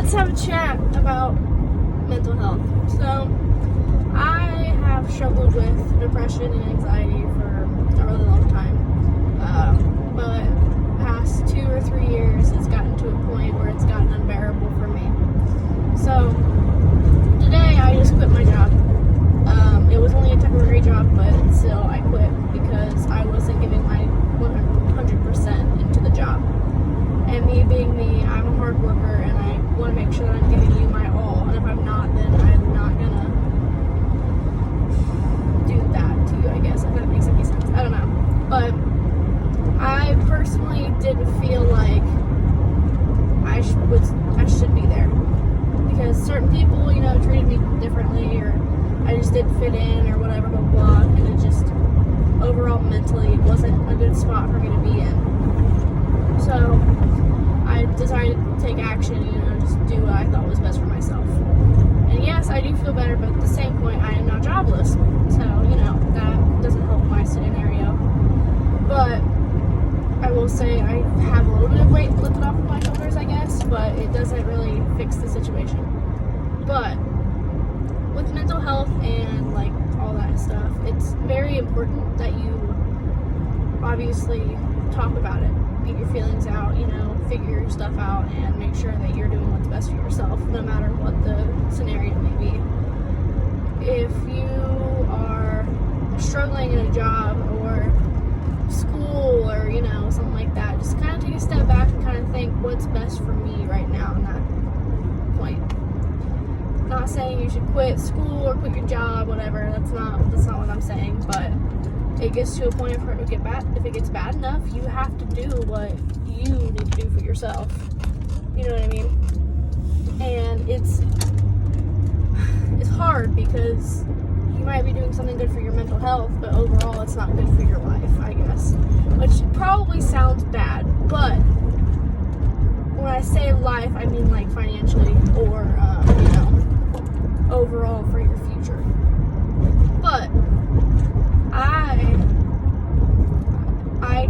let's have a chat about mental health. So, I have struggled with depression and anxiety for a really long time. But past 2 or 3 years, it's gotten to a point where it's gotten unbearable for me. So, today I just quit my job. It was only a temporary job, but still I quit because I wasn't giving my 100% into the job. And me being me, I'm a hard worker and I want to make sure that I'm giving you my all. And if I'm not, then I'm not gonna do that to you, I guess, if that makes any sense. I don't know. But I personally didn't feel like I should be there. Because certain people, treated me differently, or I just didn't fit in, or whatever, blah, blah, and it just, overall, mentally, it wasn't a good spot for me to be in. So, I decided to take action, just do what I thought was best for myself. And yes, I do feel better, but at the same point, I am now jobless. So, that doesn't help my scenario. But I will say I have a little bit of weight lifted off of my shoulders, I guess, but it doesn't really fix the situation. But with mental health and all that stuff, it's very important that you obviously talk about it, get your feelings out, figure your stuff out, and make sure that you're doing what's best for yourself, no matter what the scenario may be. If you are struggling in a job or school or something like that, just kind of take a step back and kind of think what's best for me right now in that point. Not saying you should quit school or quit your job, whatever. That's not what I'm saying. But it gets to a point if it gets bad enough, you have to do what you need to do for yourself. You know what I mean? And it's hard because you might be doing something good for your mental health, but overall it's not good for your life, I guess. Which probably sounds bad, but when I say life, I mean financially or overall for your future. But I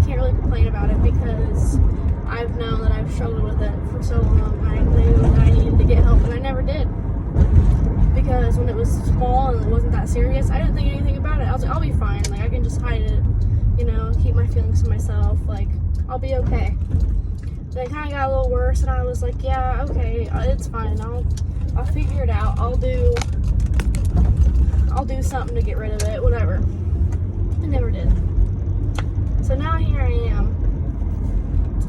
can't really complain about it because I've known that I've struggled with it for so long. I knew that I needed to get help, and I never did. Because when it was small and it wasn't that serious, I didn't think anything about it. I was like, I'll be fine. I can just hide it, keep my feelings to myself. I'll be okay. Then it kind of got a little worse, and I was like, yeah, okay, it's fine. I'll figure it out. I'll do something to get rid of it, whatever. I never did. So now here I am,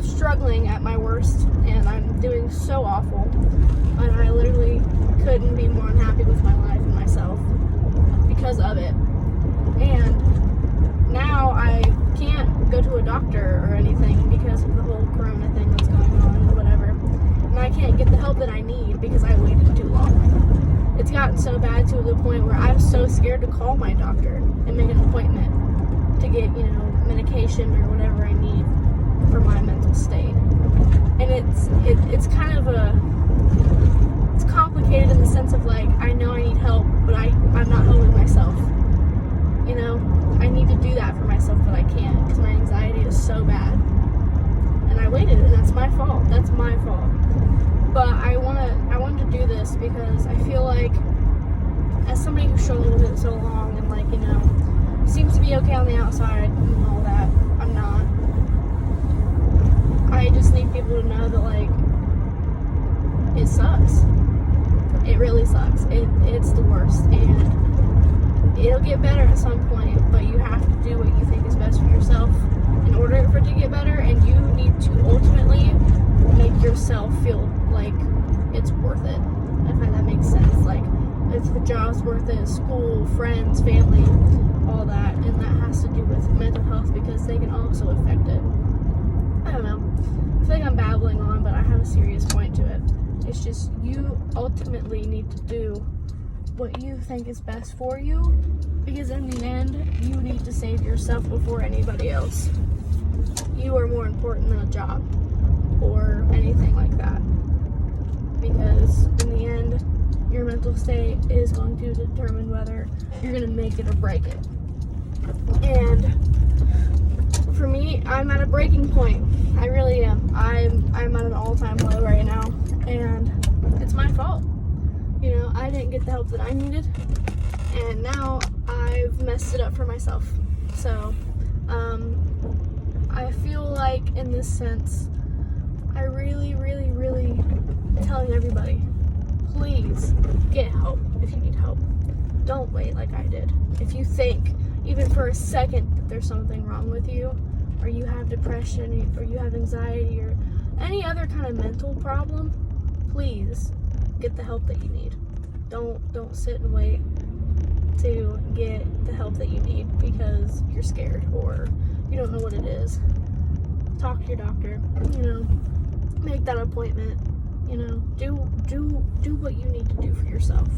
struggling at my worst, and I'm doing so awful, and I literally couldn't be more unhappy with my life and myself because of it. And now I can't go to a doctor or anything because of the whole corona thing that's going on or whatever, and I can't get the help that I need because I waited too long. It's gotten so bad to the point where I'm so scared to call my doctor and make an appointment to get, medication or whatever I need for my mental state. And it's kind of it's complicated in the sense of I know I need help, but I'm not helping myself. I need to do that for myself, but I can't because my anxiety is so bad. And I waited, and that's my fault. That's my fault. But I wanted to do this because I feel like as somebody who struggled with it so long and seems to be okay on the outside and all that, I'm not. I just need people to know that it sucks. It really sucks. It's the worst, and it'll get better at some point, but you have to do what you think is best for yourself in order for it to get better, and you need to ultimately make yourself feel like it's worth it, if that makes sense. If the job's worth it, school, friends, family, all that, and that has to do with mental health because they can also affect it. I don't know. I feel like I'm babbling on, but I have a serious point to it. It's just you ultimately need to do what you think is best for you, because in the end, you need to save yourself before anybody else. You are more important than a job or anything like that, because in the end, your mental state is going to determine whether you're going to make it or break it. And for me, I'm at a breaking point. I really am. I'm at an all-time low right now, and it's my fault. You know, I didn't get the help that I needed, and now I've messed it up for myself. So, I feel like in this sense, I really telling everybody, please get help if you need help. Don't wait like I did. If you think, even for a second, that there's something wrong with you, or you have depression, or you have anxiety, or any other kind of mental problem, please get the help that you need. Don't sit and wait to get the help that you need because you're scared or you don't know what it is. Talk to your doctor, you know, make that appointment, you know, do what you need to do for yourself.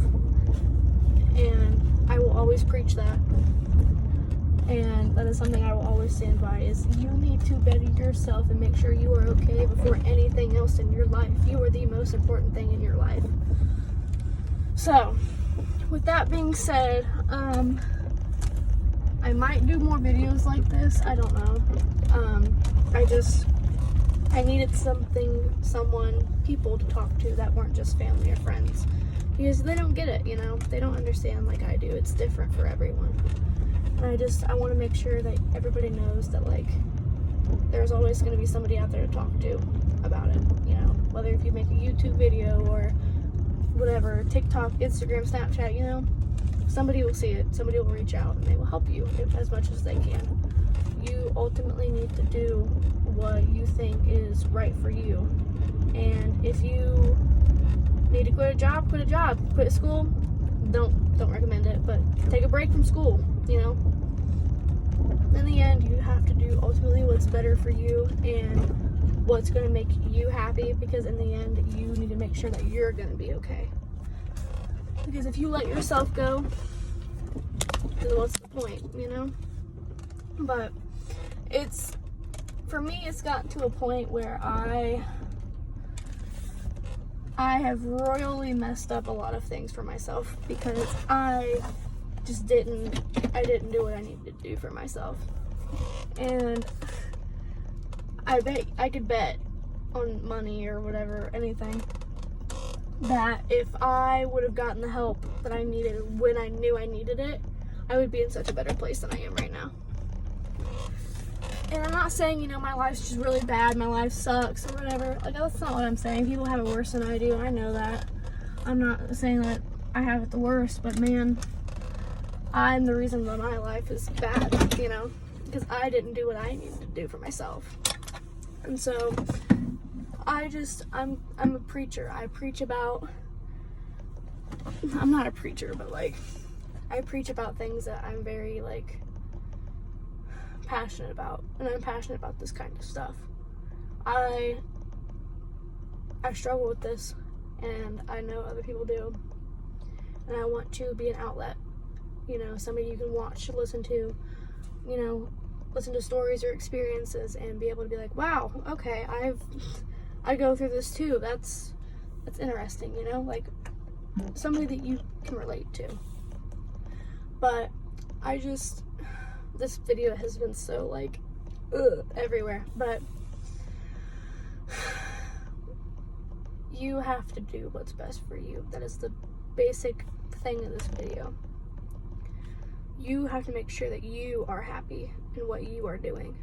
And I will always preach that. And that is something I will always stand by, is you need to better yourself and make sure you are okay before anything else in your life. You are the most important thing in your life. So, with that being said, I might do more videos like this. I don't know. I needed people to talk to that weren't just family or friends. Because they don't get it, you know? They don't understand like I do. It's different for everyone. And I want to make sure that everybody knows that, like, there's always going to be somebody out there to talk to about it, you know? Whether if you make a YouTube video or whatever, TikTok, Instagram, Snapchat, you know? Somebody will see it. Somebody will reach out and they will help you as much as they can. You ultimately need to do what you think is right for you. And if you need to quit a job, quit school, don't recommend it, but take a break from school, you know. In the end, you have to do ultimately what's better for you and what's going to make you happy, because in the end, you need to make sure that you're going to be okay. Because if you let yourself go, then what's the point, you know? But for me, it's gotten to a point where I have royally messed up a lot of things for myself because I didn't do what I needed to do for myself. And I could bet on money or whatever, anything, that if I would have gotten the help that I needed when I knew I needed it, I would be in such a better place than I am right now. And I'm not saying, you know, my life's just really bad, my life sucks or whatever. Like, that's not what I'm saying. People have it worse than I do. I know that. I'm not saying that I have it the worst, but man, I'm the reason that my life is bad, you know, because I didn't do what I needed to do for myself. And so I'm a preacher. I preach about, I'm not a preacher, but like, I preach about things that I'm very, like, passionate about, and I'm passionate about this kind of stuff. I struggle with this, and I know other people do, and I want to be an outlet, you know, somebody you can watch, listen to, you know, listen to stories or experiences and be able to be like, wow, okay, I go through this too. That's interesting, you know, like somebody that you can relate to. But this video has been so, like, everywhere, but you have to do what's best for you. That is the basic thing of this video. You have to make sure that you are happy in what you are doing.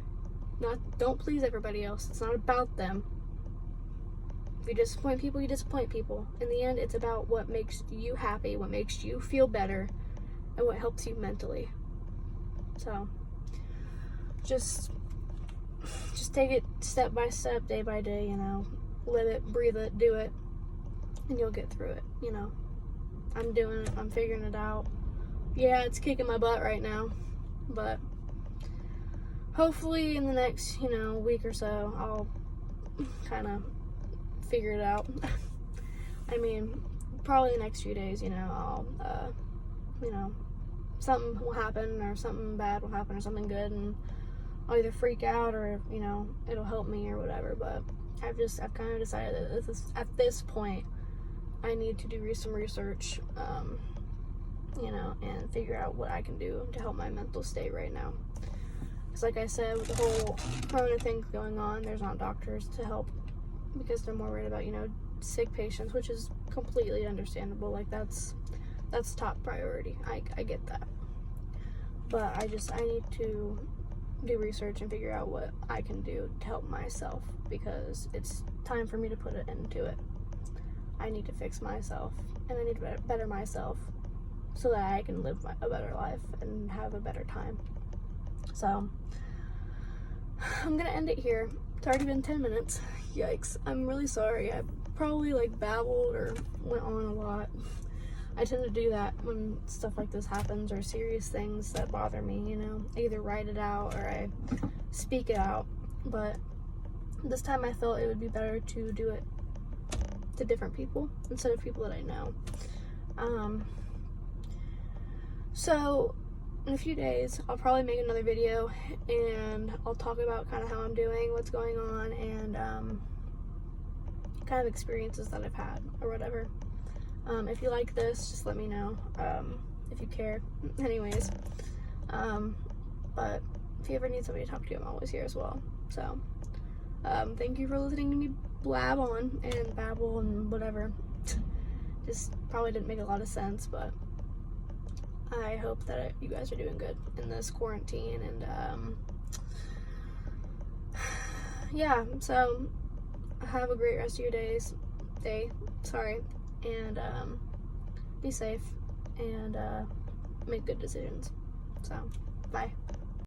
Don't please everybody else. It's not about them. If you disappoint people, you disappoint people. In the end, it's about what makes you happy, what makes you feel better, and what helps you mentally. So, just take it step by step, day by day, you know. Live it, breathe it, do it, and you'll get through it, you know. I'm doing it, I'm figuring it out. Yeah, it's kicking my butt right now, but hopefully in the next, you know, week or so, I'll kind of figure it out. I mean, probably the next few days, you know, I'll, you know, something will happen, or something bad will happen, or something good, and I'll either freak out, or, you know, it'll help me or whatever. But I've kind of decided that at this point, I need to do some research, you know, and figure out what I can do to help my mental state right now. Because like I said, with the whole corona thing going on, there's not doctors to help, because they're more worried about, you know, sick patients, which is completely understandable. Like, that's top priority. I get that. But I need to do research and figure out what I can do to help myself, because it's time for me to put it into it. I need to fix myself, and I need to better myself so that I can live a better life and have a better time. So I'm gonna end it here. It's already been 10 minutes. Yikes. I'm really sorry. I probably like babbled or went on a lot. I tend to do that when stuff like this happens, or serious things that bother me, you know. I either write it out or I speak it out. But this time I felt it would be better to do it to different people instead of people that I know. So in a few days, I'll probably make another video, and I'll talk about kind of how I'm doing, what's going on, and kind of experiences that I've had or whatever. If you like this, just let me know, if you care. Anyways, but if you ever need somebody to talk to, I'm always here as well. So, thank you for listening to me blab on and babble and whatever. Just probably didn't make a lot of sense, but I hope that you guys are doing good in this quarantine, and yeah, so have a great rest of your day, and be safe, and make good decisions. So, bye.